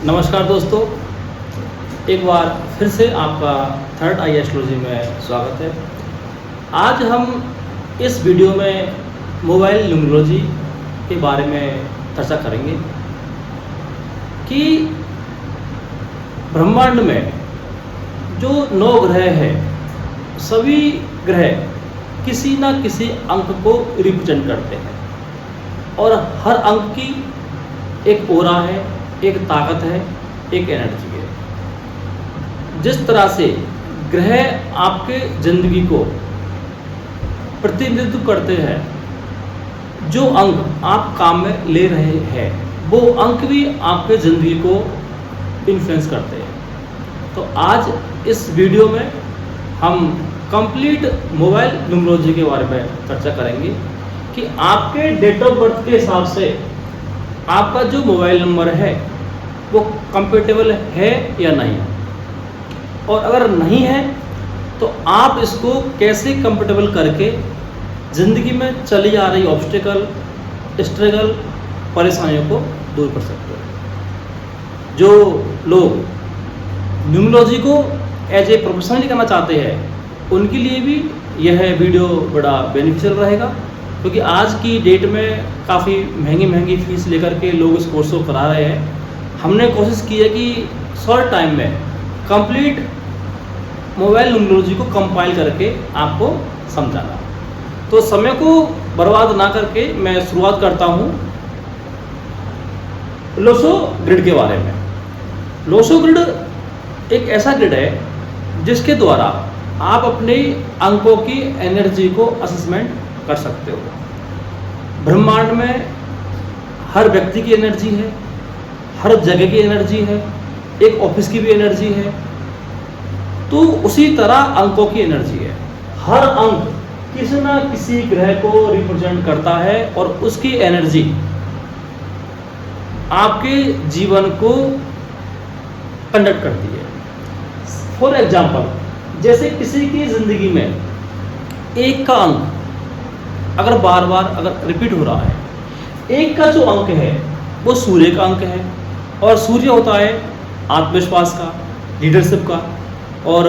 नमस्कार दोस्तों, एक बार फिर से आपका थर्ड आई एस्ट्रोलॉजी में स्वागत है। आज हम इस वीडियो में मोबाइल न्यूमरोलॉजी के बारे में चर्चा करेंगे कि ब्रह्मांड में जो 9 ग्रह हैं, सभी ग्रह किसी न किसी अंक को रिप्रेजेंट करते हैं और हर अंक की एक ओरा है, एक ताकत है, एक एनर्जी है। जिस तरह से ग्रह आपके ज़िंदगी को प्रतिनिधित्व करते हैं, जो अंक आप काम में ले रहे हैं वो अंक भी आपके ज़िंदगी को इन्फ्लुएंस करते हैं। तो आज इस वीडियो में हम कंप्लीट मोबाइल न्यूमरोलॉजी के बारे में चर्चा करेंगे कि आपके डेट ऑफ बर्थ के हिसाब से आपका जो मोबाइल नंबर है वो कंपेटेबल है या नहीं, और अगर नहीं है तो आप इसको कैसे कंपेटेबल करके ज़िंदगी में चली आ रही ऑब्स्टिकल, स्ट्रगल, परेशानियों को दूर कर सकते हो। जो लोग न्यूमरोलॉजी को एज ए प्रोफेशनली करना चाहते हैं उनके लिए भी यह वीडियो बड़ा बेनिफिशियल रहेगा, क्योंकि आज की डेट में काफ़ी महंगी फीस लेकर के लोग इस कोर्स को करा रहे हैं। हमने कोशिश की है कि शॉर्ट टाइम में कंप्लीट मोबाइल न्यूमरोलॉजी को कंपाइल करके आपको समझाना। तो समय को बर्बाद ना करके मैं शुरुआत करता हूँ लोसो ग्रिड के बारे में। लोसो ग्रिड एक ऐसा ग्रिड है जिसके द्वारा आप अपने अंकों की एनर्जी को असेसमेंट कर सकते हो। ब्रह्मांड में हर व्यक्ति की एनर्जी है, हर जगह की एनर्जी है, एक ऑफिस की भी एनर्जी है, तो उसी तरह अंकों की एनर्जी है। हर अंक किसी न किसी ग्रह को रिप्रेजेंट करता है और उसकी एनर्जी आपके जीवन को कंडक्ट करती है। फॉर एग्जाम्पल, जैसे किसी की जिंदगी में एक का अंक अगर बार बार अगर रिपीट हो रहा है, एक का जो अंक है वो सूर्य का अंक है, और सूर्य होता है आत्मविश्वास का, लीडरशिप का। और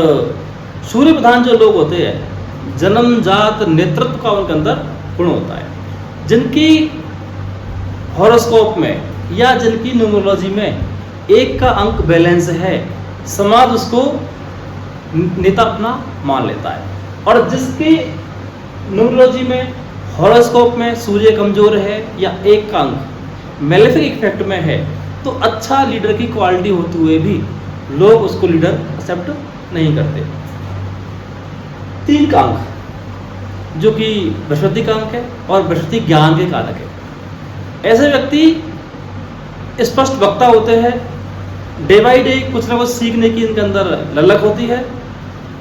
सूर्य प्रधान जो लोग होते हैं, जन्मजात नेतृत्व का उनके अंदर गुण होता है। जिनकी हॉरोस्कोप में या जिनकी न्यूमरोलॉजी में एक का अंक बैलेंस है, समाज उसको नेता अपना मान लेता है। और जिसकी न्यूमरोलॉजी में हॉरोस्कोप में सूर्य कमजोर है या एक का अंक मेलेफिक इफेक्ट में है, तो अच्छा लीडर की क्वालिटी होते हुए भी लोग उसको लीडर एक्सेप्ट नहीं करते। 3 का अंक जो कि बृहस्पति का अंक है और बृहस्पति ज्ञान के कारक है। ऐसे व्यक्ति स्पष्ट वक्ता होते हैं, डे बाई डे कुछ ना कुछ सीखने की इनके अंदर ललक होती है,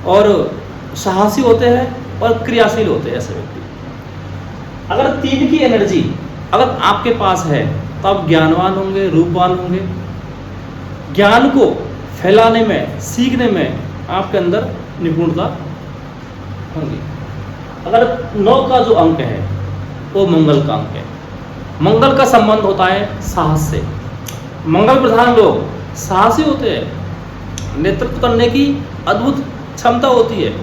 और साहसी होते हैं और क्रियाशील होते हैं ऐसे व्यक्ति। अगर 3 की एनर्जी अगर आपके पास है तो आप ज्ञानवान होंगे, रूपवान होंगे। ज्ञान को फैलाने में, सीखने में आपके अंदर निपुणता होगी। अगर 9 का जो अंक है वो मंगल का अंक है। मंगल का संबंध होता है साहस से। मंगल प्रधान लोग साहसी होते हैं, नेतृत्व करने की अद्भुत क्षमता होती है।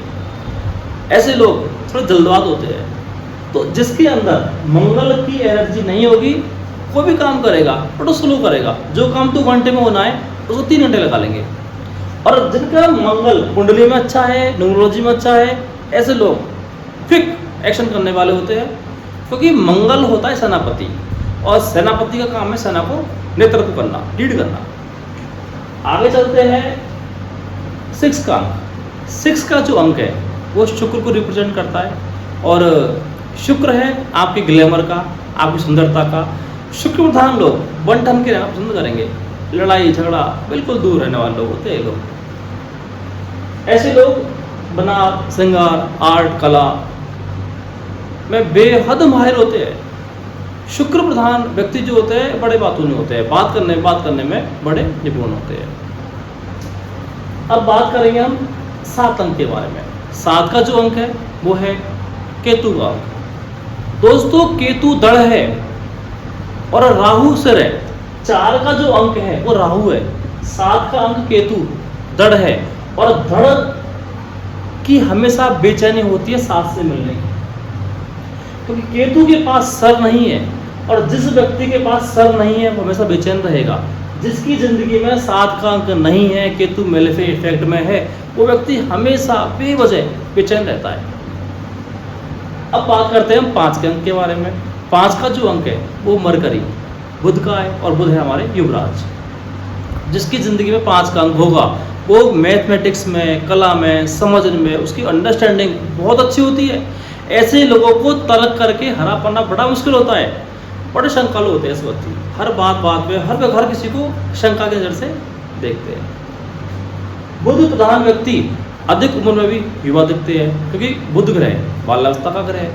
ऐसे लोग थोड़े जल्दबाज होते हैं। तो जिसके अंदर मंगल की एनर्जी नहीं होगी, कोई भी काम करेगा बड़ा स्लो करेगा। जो काम 2 घंटे में होना है उसको 3 घंटे लगा लेंगे। और जिनका मंगल कुंडली में अच्छा है, न्यूमरोलॉजी में अच्छा है, ऐसे लोग क्विक एक्शन करने वाले होते हैं, क्योंकि मंगल होता है सेनापति, और सेनापति का काम है सेना को नेतृत्व करना, लीड करना। आगे चलते हैं 6 का अंक। 6 का जो अंक है वो शुक्र को रिप्रेजेंट करता है, और शुक्र है आपके ग्लैमर का, आपकी सुंदरता का। शुक्र प्रधान लोग बन ठन के रहना पसंद करेंगे, लड़ाई झगड़ा बिल्कुल दूर रहने वाले लोग होते हैं लोग। ऐसे लोग बना श्रृंगार, आर्ट, कला में बेहद माहिर होते हैं। शुक्र प्रधान व्यक्ति जो होते हैं बड़े बातूनी होते हैं, बात करने में बड़े निपुण होते हैं। अब बात करेंगे हम 7 अंक के बारे में। 7 का जो अंक है वो है केतु का अंक। दोस्तों, केतु दृढ़ है और राहु सिर है, 4 का जो अंक है वो राहु है, 7 का अंक केतु दृढ़ है, और दृढ़ की हमेशा बेचैनी होती है 7 से मिलने की, क्योंकि केतु के पास सर नहीं है, और जिस व्यक्ति के पास सर नहीं है वो हमेशा बेचैन रहेगा। जिसकी जिंदगी में 7 का अंक नहीं है, केतु मेलेफिक इफेक्ट में है, वो व्यक्ति हमेशा बेवजह बेचैन रहता है। अब बात करते हैं हम 5 के अंक के बारे में। 5 का जो अंक है वो मरकरी बुध का है, और बुध है हमारे युवराज। जिसकी ज़िंदगी में 5 का अंक होगा वो मैथमेटिक्स में, कला में, समझने में उसकी अंडरस्टैंडिंग बहुत अच्छी होती है। ऐसे लोगों को तर्क करके हरा पाना बड़ा मुश्किल होता है, बड़े शंकालु होते हैं इस व्यक्ति, हर बात पे हर किसी को शंका की नज़र से देखते हैं। बुध प्रधान व्यक्ति अधिक उम्र में भी युवा दिखते हैं, क्योंकि बुध ग्रह बाल्यावस्था का ग्रह है।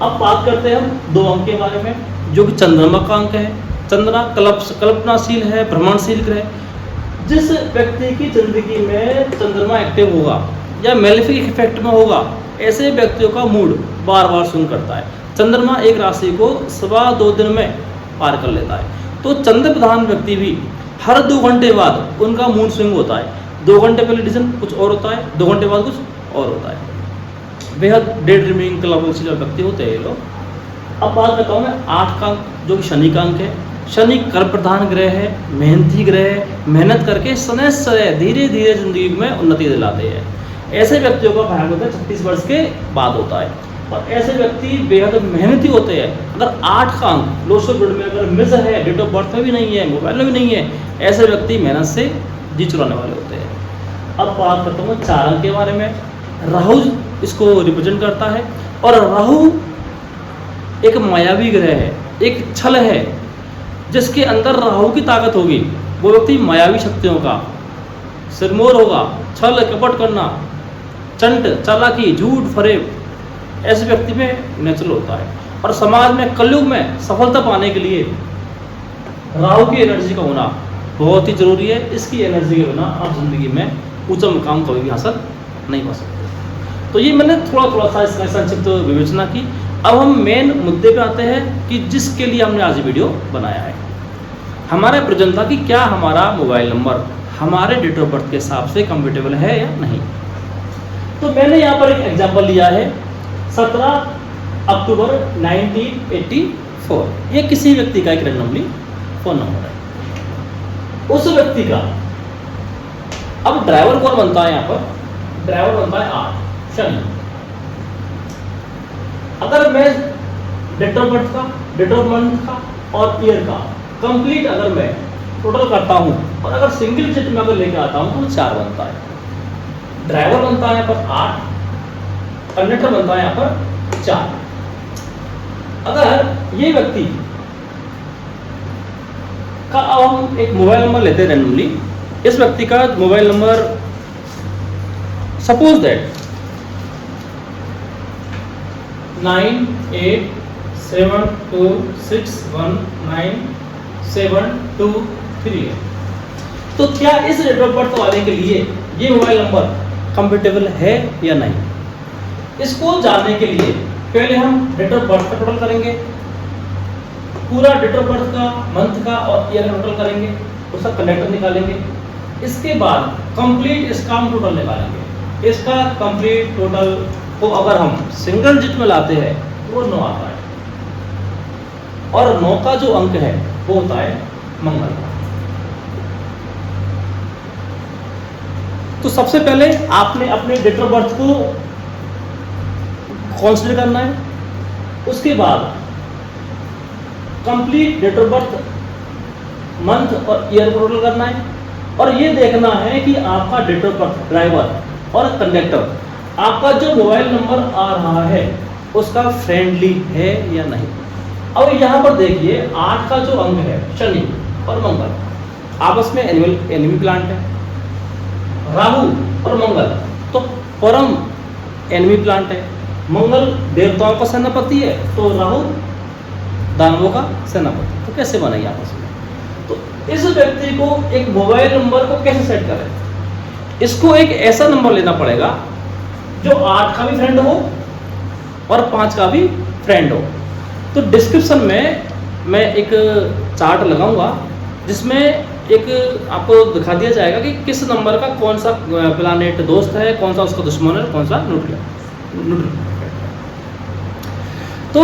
अब बात करते हैं हम 2 अंक के बारे में, जो कि चंद्रमा का अंक है। चंद्रमा कल्पनाशील है, भ्रमणशील ग्रह। जिस व्यक्ति की जिंदगी में चंद्रमा एक्टिव होगा या मेलेफिक इफेक्ट में होगा, ऐसे व्यक्तियों का मूड बार बार स्विंग करता है। चंद्रमा एक राशि को 2.25 दिन में पार कर लेता है। तो चंद्र प्रधान व्यक्ति भी हर 2 घंटे बाद उनका मूड स्विंग होता है। 2 घंटे पहले डिसीजन कुछ और होता है, 2 घंटे बाद कुछ और होता है। बेहद डे ड्रीमिंग क्लबशील व्यक्ति होते हैं ये लोग। अब बात करता हूँ मैं 8 का अंक, जो कि शनि का अंक है। शनि कर्म प्रधान ग्रह है, मेहनती ग्रह है, मेहनत करके समय धीरे धीरे जिंदगी में उन्नति दिलाते हैं। ऐसे व्यक्तियों का भाग होता है 36 वर्ष के बाद होता है, और ऐसे व्यक्ति बेहद मेहनती होते हैं। अगर 8 का अंक लोशो ग्रिड में अगर मिस है, डेट ऑफ बर्थ में भी नहीं है, मोबाइल में भी नहीं है, ऐसे व्यक्ति मेहनत से जी चुराने वाले होते हैं। अब बात करता हूँ 4 अंक के बारे में। राहु इसको रिप्रेजेंट करता है, और राहु एक मायावी ग्रह है, एक छल है। जिसके अंदर राहु की ताकत होगी वो व्यक्ति मायावी शक्तियों का सिरमौर होगा। छल कपट करना, चंट चालाकी, झूठ फरेब ऐसे व्यक्ति में नेचुरल होता है। और समाज में कलयुग में सफलता पाने के लिए राहु की एनर्जी का होना बहुत ही जरूरी है। इसकी एनर्जी के बिना आप जिंदगी में ऊंचा मुकाम कभी भी हासिल नहीं कर सकते। तो ये मैंने थोड़ा सा इसका संक्षिप्त विवेचना की। अब हम मेन मुद्दे पे आते हैं कि जिसके लिए हमने आज वीडियो बनाया है। हमारा प्रश्न था कि क्या हमारा मोबाइल नंबर हमारे डेट ऑफ बर्थ के हिसाब से कंपेटेबल है या नहीं। तो मैंने यहाँ पर एक एग्जांपल लिया है 17 अक्टूबर 1984। ये किसी व्यक्ति का एक रैंडमली फोन नंबर है। उस व्यक्ति का अब ड्राइवर कौन बनता है, यहाँ पर ड्राइवर बनता है 8 शनि। अगर मैं डेट ऑफ बर्थ का, डेट ऑफ मंथ का और ईयर का कंप्लीट अगर मैं टोटल करता हूं, और अगर सिंगल डिजिट में अगर लेके आता हूं तो 4 बनता है। ड्राइवर बनता है यहाँ पर 8, कंडक्टर बनता है यहाँ पर 4। अगर ये व्यक्ति का अब हम एक मोबाइल नंबर लेते हैं रैंडमली। इस व्यक्ति का मोबाइल नंबर सपोज दैट 9872619723 है। तो क्या इस डेट ऑफ बर्थ वाले के लिए ये मोबाइल नंबर कंपेटेबल है या नहीं, इसको जानने के लिए पहले हम डेट ऑफ बर्थ का टोटल करेंगे, पूरा डेट ऑफ बर्थ का, मंथ का और ईयर का टोटल करेंगे, उसका कनेक्टर निकालेंगे। इसके बाद कंप्लीट इसका हम टोटल निकालेंगे। इसका कंप्लीट टोटल को अगर हम सिंगल डिजिट में लाते हैं तो वो 9 आता है, और 9 का जो अंक है वो होता है मंगल का। तो सबसे पहले आपने अपने डेट ऑफ बर्थ को कंसीडर करना है। उसके बाद complete date of birth, month और ईयर को टोटल करना है, और ये देखना है कि आपका डेट ऑफ बर्थ, ड्राइवर और कंडक्टर, आपका जो मोबाइल नंबर आ रहा है उसका फ्रेंडली है या नहीं। अब यहाँ पर देखिए 8 का जो अंक है शनि और मंगल आपस में एनिमी प्लांट है। राहु और मंगल तो परम एनिमी प्लांट है। मंगल देवताओं का सेनापति है, तो राहु दानवों का सेनापति। तो कैसे बनेगी आपस में। तो इस व्यक्ति को एक मोबाइल नंबर को कैसे सेट करें, इसको एक ऐसा नंबर लेना पड़ेगा जो 8 का भी फ्रेंड हो और 5 का भी फ्रेंड हो। तो डिस्क्रिप्शन में मैं एक चार्ट लगाऊंगा, जिसमें एक आपको दिखा दिया जाएगा कि किस नंबर का कौन सा प्लानेट दोस्त है, कौन सा उसका दुश्मन है, कौन सा न्यूट्रल। तो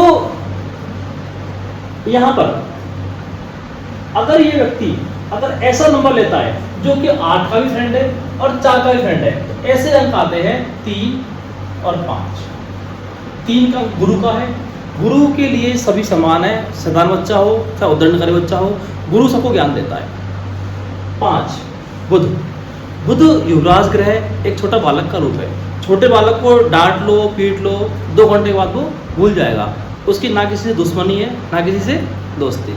यहाँ पर अगर ये व्यक्ति अगर ऐसा नंबर लेता है जो कि 8 का भी फ्रेंड है और 4 का भी फ्रेंड है, तो ऐसे अंक आते हैं 3 और 5। 3 का गुरु का है, गुरु के लिए सभी समान है, सदान बच्चा हो चाहे उद्दंडकारी बच्चा हो, गुरु सबको ज्ञान देता है। 5 बुध, बुध युवराज ग्रह एक छोटा बालक का रूप है। छोटे बालक को डांट लो पीट लो 2 घंटे के बाद वो भूल जाएगा, उसकी ना किसी से दुश्मनी है ना किसी से दोस्ती।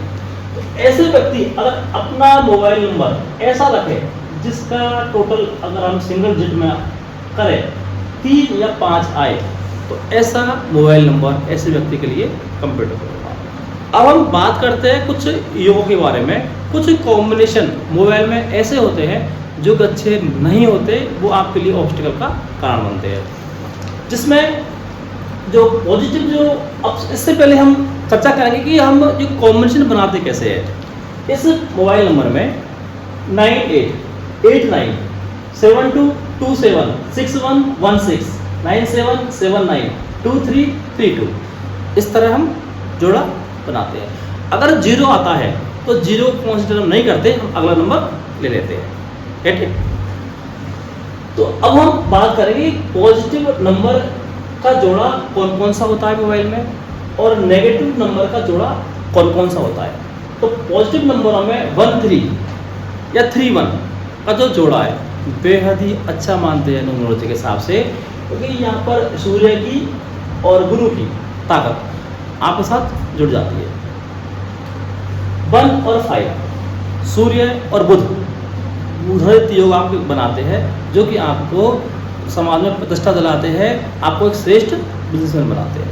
तो ऐसे व्यक्ति अगर अपना मोबाइल नंबर ऐसा रखे जिसका टोटल अगर हम सिंगल डिजिट में करें 3 या 5 आए, तो ऐसा मोबाइल नंबर ऐसे व्यक्ति के लिए कंफर्टेबल होगा। अब हम बात करते हैं कुछ योगों के बारे में। कुछ कॉम्बिनेशन मोबाइल में ऐसे होते हैं जो अच्छे नहीं होते, वो आपके लिए ऑब्स्टिकल का कारण बनते हैं। जिसमें जो पॉजिटिव जो अब इससे पहले हम चर्चा करेंगे कि हम जो कॉम्बिनेशन बनाते कैसे है। इस मोबाइल नंबर में 9889 7227 6116 9779 2332 इस तरह हम जोड़ा बनाते हैं। अगर 0 आता है तो 0 को कंसीडर हम नहीं करते, हम अगला नंबर ले लेते हैं। ठीक है, तो अब हम बात करेंगे पॉजिटिव नंबर का जोड़ा कौन कौन सा होता है मोबाइल में, और नेगेटिव नंबर का जोड़ा कौन कौन सा होता है। तो पॉजिटिव नंबरों में 13 या 31 का जो जोड़ा है बेहद ही अच्छा मानते हैं न्यूमरोलॉजी के हिसाब से, क्योंकि यहाँ पर सूर्य की और गुरु की ताकत आपके साथ जुड़ जाती है। 1 और 5 सूर्य और बुध उधरित योग आप बनाते हैं, जो कि आपको समाज में प्रतिष्ठा दिलाते हैं, आपको एक श्रेष्ठ बिजनेसमैन बनाते हैं।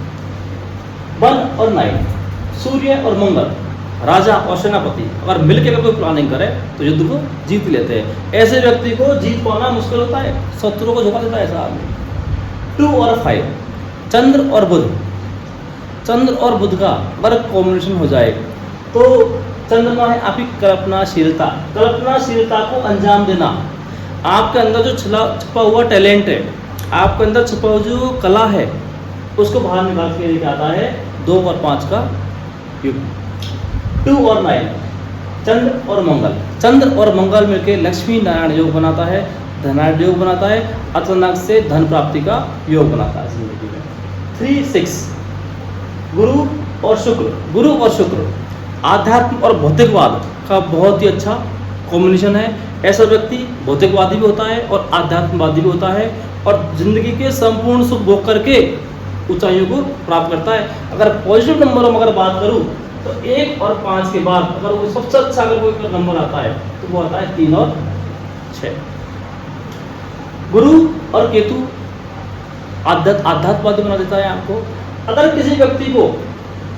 1 और 9 सूर्य और मंगल राजा और सेनापति अगर मिलकर कोई प्लानिंग करे तो युद्ध को जीत लेते हैं। ऐसे व्यक्ति को जीत पाना मुश्किल होता है, शत्रुओं को झुका देता है ऐसा आदमी। 2 और 5 चंद्र और बुध, चंद्र और बुध का अगर कॉम्बिनेशन हो जाए तो चंद्रमा है आपकी कल्पनाशीलता, कल्पनाशीलता को अंजाम देना। आपके अंदर जो छुपा हुआ टैलेंट है, आपके अंदर छुपा हुआ जो कला है, उसको बाहर निकाल के लेके आता है। 2 और 5 का युग। 2 और 9 चंद्र और मंगल, चंद्र और मंगल मिलकर लक्ष्मी नारायण योग बनाता है, धनाढ़ योग बनाता है, अचानक से धन प्राप्ति का योग बनाता है जिंदगी में। 3, 6 गुरु और शुक्र, गुरु और शुक्र आध्यात्म और भौतिकवाद का बहुत ही अच्छा कॉम्बिनेशन है। ऐसा व्यक्ति भौतिकवादी भी होता है और आध्यात्मवादी भी होता है, और जिंदगी के संपूर्ण सुख भोग करके ऊंचाइयों को प्राप्त करता है। अगर पॉजिटिव नंबरों में अगर बात करूं तो 1 और 5 के बाद अगर वो सबसे अच्छा अगर कोई नंबर आता है तो वो आता है 3 और 6। गुरु और केतु आध्यात्मवादी बना देता है आपको। अगर किसी व्यक्ति को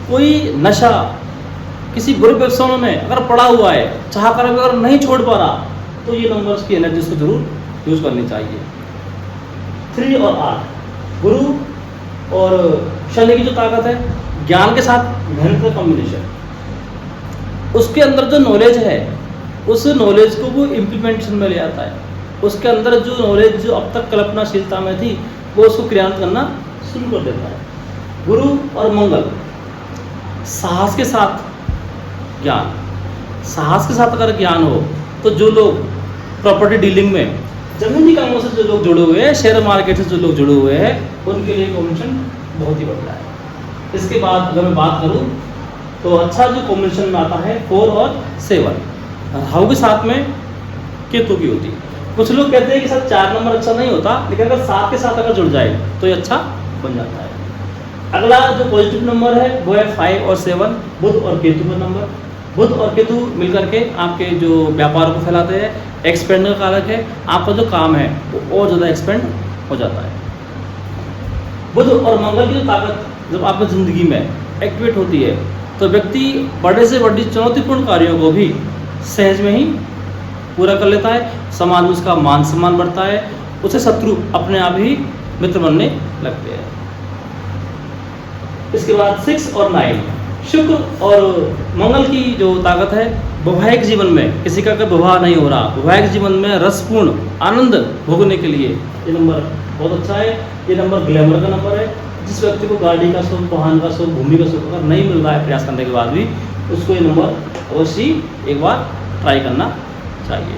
कोई नशा किसी बुरे व्यवसायों में अगर पड़ा हुआ है, चाह कर अगर नहीं छोड़ पा रहा, तो ये नंबर्स की एनर्जी को जरूर यूज करनी चाहिए। 3 और 8 गुरु और शनि की जो ताकत है, ज्ञान के साथ मेहनत का कॉम्बिनेशन, उसके अंदर जो नॉलेज है उस नॉलेज को वो इम्प्लीमेंटेशन में ले आता है। उसके अंदर जो नॉलेज जो अब तक कल्पनाशीलता में थी वो उसको क्रियान्वित करना शुरू कर देता है। गुरु और मंगल साहस के साथ ज्ञान, साहस के साथ अगर ज्ञान हो तो जो लोग प्रॉपर्टी डीलिंग में जमीनी कामों से जो लोग जुड़े हुए हैं, शेयर मार्केट से जो लोग जुड़े हुए हैं, उनके लिए कॉम्बिनेशन बहुत ही बढ़िया है। इसके बाद अगर मैं बात करूं तो अच्छा जो कॉम्बिनेशन में आता है 4 और 7 राहु के साथ में केतु की होती है। कुछ लोग कहते हैं कि सर 4 नंबर अच्छा नहीं होता, लेकिन अगर 7 के साथ अगर जुड़ जाए तो ये अच्छा बन जाता है। अगला जो पॉजिटिव नंबर है वो है 5 और 7 बुध और केतु का नंबर। बुध और केतु मिलकर के आपके जो व्यापार को फैलाते हैं, एक्सपेंड का कारक है। आपका जो काम है वो और ज़्यादा एक्सपेंड हो जाता है। बुध और मंगल की जो ताकत जब आपकी ज़िंदगी में एक्टिवेट होती है तो व्यक्ति बड़े से बड़ी चुनौतीपूर्ण कार्यों को भी सहज में ही पूरा कर लेता है। समाज में उसका मान सम्मान बढ़ता है, उसे शत्रु अपने आप ही मित्र बनने लगते हैं। इसके बाद 6 और 9 शुक्र और मंगल की जो ताकत है वैवाहिक जीवन में, किसी का अगर विवाह नहीं हो रहा, वैवाहिक जीवन में रसपूर्ण आनंद भोगने के लिए ये नंबर बहुत अच्छा है। ये नंबर ग्लैमर का नंबर है। जिस व्यक्ति को गाड़ी का सुख, वाहन का सुख, भूमि का सुख अगर नहीं मिल रहा है प्रयास करने के बाद भी, उसको ये नंबर अवश्य एक बार ट्राई करना चाहिए।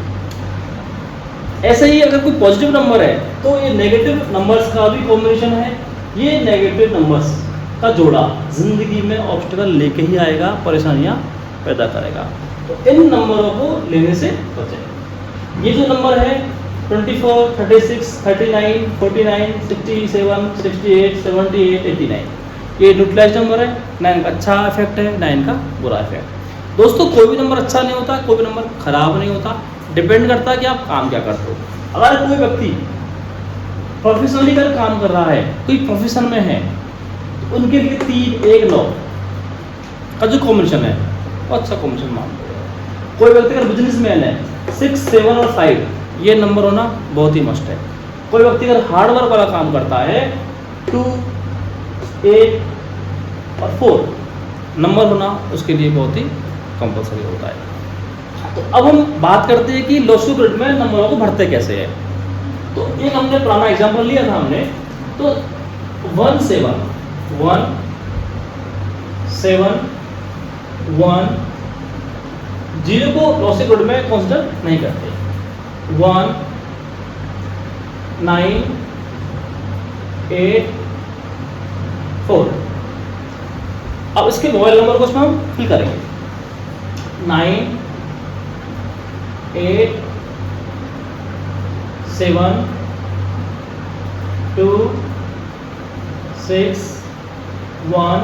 ऐसे ही अगर कोई पॉजिटिव नंबर है तो ये नेगेटिव नंबर्स का भी कॉम्बिनेशन है। ये नेगेटिव नंबर्स का जोड़ा जिंदगी में ऑब्स्टिकल लेके ही आएगा, परेशानियां पैदा करेगा। तो इन नंबरों को लेने से बचें। ये जो नंबर है 24, 36, 39, 49, 67, 68, 78, 89, ये न्यूट्रलाइज नंबर है। 9 का अच्छा इफेक्ट है, 9 का बुरा इफेक्ट। दोस्तों कोई भी नंबर अच्छा नहीं होता, कोई भी नंबर खराब नहीं होता, डिपेंड करता है कि आप काम क्या करते हो। अगर कोई व्यक्ति प्रोफेशनली अगर काम कर रहा है, कोई प्रोफेशन में है, तो उनके लिए 3, 1, 9 का जो कॉम्बिनेशन है वो अच्छा कॉम्बिनेशन मानते हैं। कोई व्यक्ति अगर बिजनेसमैन है, 6, 7 और 5 ये नंबर होना बहुत ही मस्ट है। कोई व्यक्ति अगर हार्डवर्क वाला काम करता है, 2, 8 और 4 नंबर होना उसके लिए बहुत ही कंपल्सरी होता है। तो अब हम बात करते हैं कि लोसो ग्रिड में नंबरों को भरते कैसे है। तो एक हमने पुराना एग्जांपल लिया था हमने, तो 1, 7, 1, 7, 1, 0 को लोसो ग्रिड में कंसीडर नहीं करते। 1, 9, 8, 4। अब इसके मोबाइल नंबर को इसमें हम फिल करेंगे। 9, 8, 7, 2, 6, 1,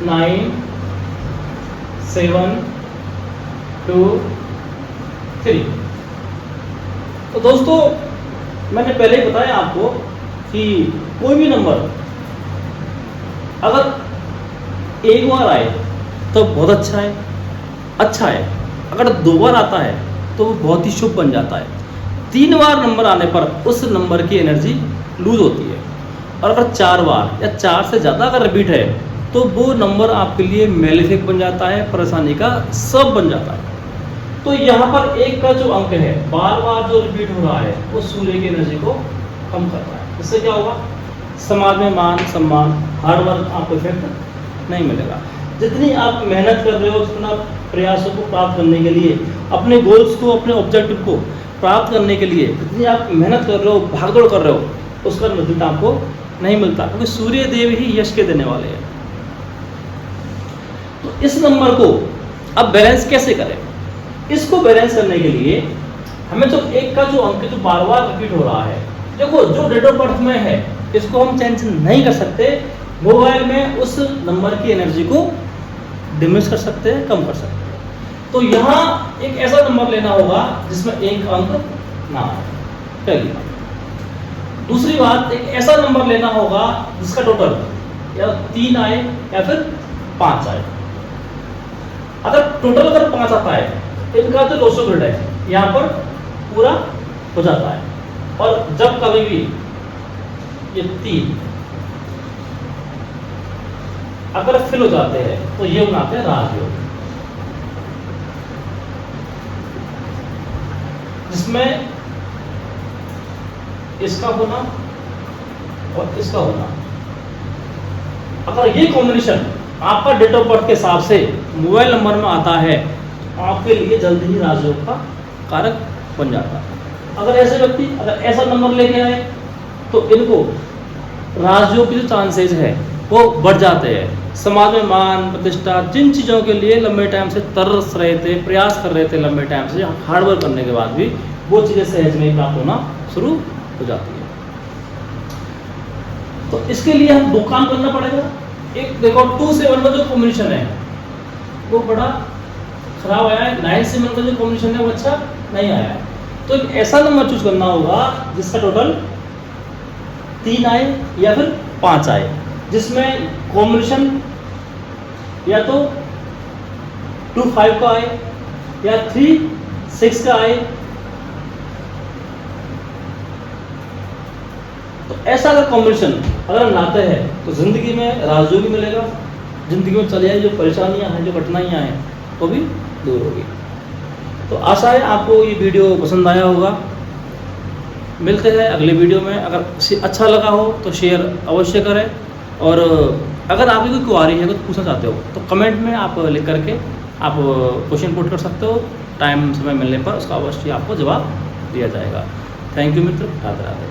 9, 7, 2, 3। तो दोस्तों मैंने पहले ही बताया आपको कि कोई भी नंबर अगर एक बार आए तो बहुत अच्छा है। अगर 2 बार आता है तो वो बहुत ही शुभ बन जाता है। 3 बार नंबर आने पर उस नंबर की एनर्जी लूज होती है। और अगर 4 बार या 4 से ज़्यादा अगर रिपीट है तो वो नंबर आपके लिए मेलेफिक बन जाता है, परेशानी का सब बन जाता है। तो यहाँ पर 1 का जो अंक है बार बार जो रिपीट हो रहा है वो सूर्य की एनर्जी को कम कर रहा है। इससे क्या होगा, समाज में मान सम्मान, हार्डवर्क आपको इफेक्ट नहीं मिलेगा। जितनी आप मेहनत कर रहे हो, जितना प्रयासों को प्राप्त करने के लिए, अपने गोल्स को, अपने ऑब्जेक्टिव को प्राप्त करने के लिए जितनी आप मेहनत कर रहे हो, भागदौड़ कर रहे हो, उसका नतीजा आपको नहीं मिलता, क्योंकि सूर्य देव ही यश के देने वाले हैं। तो इस नंबर को अब बैलेंस कैसे करें? इसको बैलेंस करने के लिए हमें जो 1 का जो अंक जो बार बार रिपीट हो रहा है, देखो जो डेट ऑफ बर्थ में है इसको हम चेंज नहीं कर सकते। मोबाइल में उस नंबर की एनर्जी को डिमिश कर सकते हैं, कम कर सकते हैं। तो यहाँ एक ऐसा नंबर लेना होगा जिसमें 1 अंक ना आए, पहली बात। दूसरी बात, एक ऐसा नंबर लेना होगा जिसका टोटल या 3 आए या फिर 5 आए। अगर टोटल अगर 5 आता है, इनका जो लोसो ग्रिड है यहाँ पर पूरा हो जाता है। और जब कभी भी ये 3 अगर फिल हो जाते हैं तो ये बनाते हैं राजयोग, जिसमें इसका होना और इसका होना। अगर ये कॉम्बिनेशन आपका डेट ऑफ बर्थ के हिसाब से मोबाइल नंबर में आता है तो आपके लिए जल्दी ही राजयोग का कारक बन जाता है। अगर ऐसे व्यक्ति अगर ऐसा नंबर लेके आए तो इनको राजयोग की जो चांसेस है वो बढ़ जाते हैं। समाज में मान प्रतिष्ठा, जिन चीज़ों के लिए लंबे टाइम से तरस रहे थे, प्रयास कर रहे थे लंबे टाइम से, हार्डवर्क करने के बाद भी वो चीज़ें सहज में प्राप्त होना शुरू हो जाती है। तो इसके लिए हम 2 काम करना पड़ेगा। एक देखो 2, 7 का जो कॉम्बिनेशन है वो बड़ा खराब आया है, 9, 7 का जो कॉम्बिनेशन है वो अच्छा नहीं आया है। तो एक ऐसा नंबर चूज करना होगा जिसका टोटल 3 आए या फिर 5 आए, जिसमें कॉम्बिनेशन या तो 2, 5 का आए या 3, 6 का आए। तो ऐसा अगर कॉम्बिनेशन अगर हम लाते हैं तो जिंदगी में राजयोगी मिलेगा, ज़िंदगी में चले आए जो परेशानियां हैं, जो कठिनाइयां हैं, वो भी दूर होगी। तो आशा है आपको ये वीडियो पसंद आया होगा। मिलते हैं अगले वीडियो में। अगर अच्छा लगा हो तो शेयर अवश्य करें, और अगर आपकी कोई क्वेरी है, कुछ पूछना चाहते हो, तो कमेंट में आप लिख करके आप क्वेश्चन पुट कर सकते हो। टाइम समय मिलने पर उसका अवश्य आपको जवाब दिया जाएगा। Thank you Mitra, Radhe Radhe.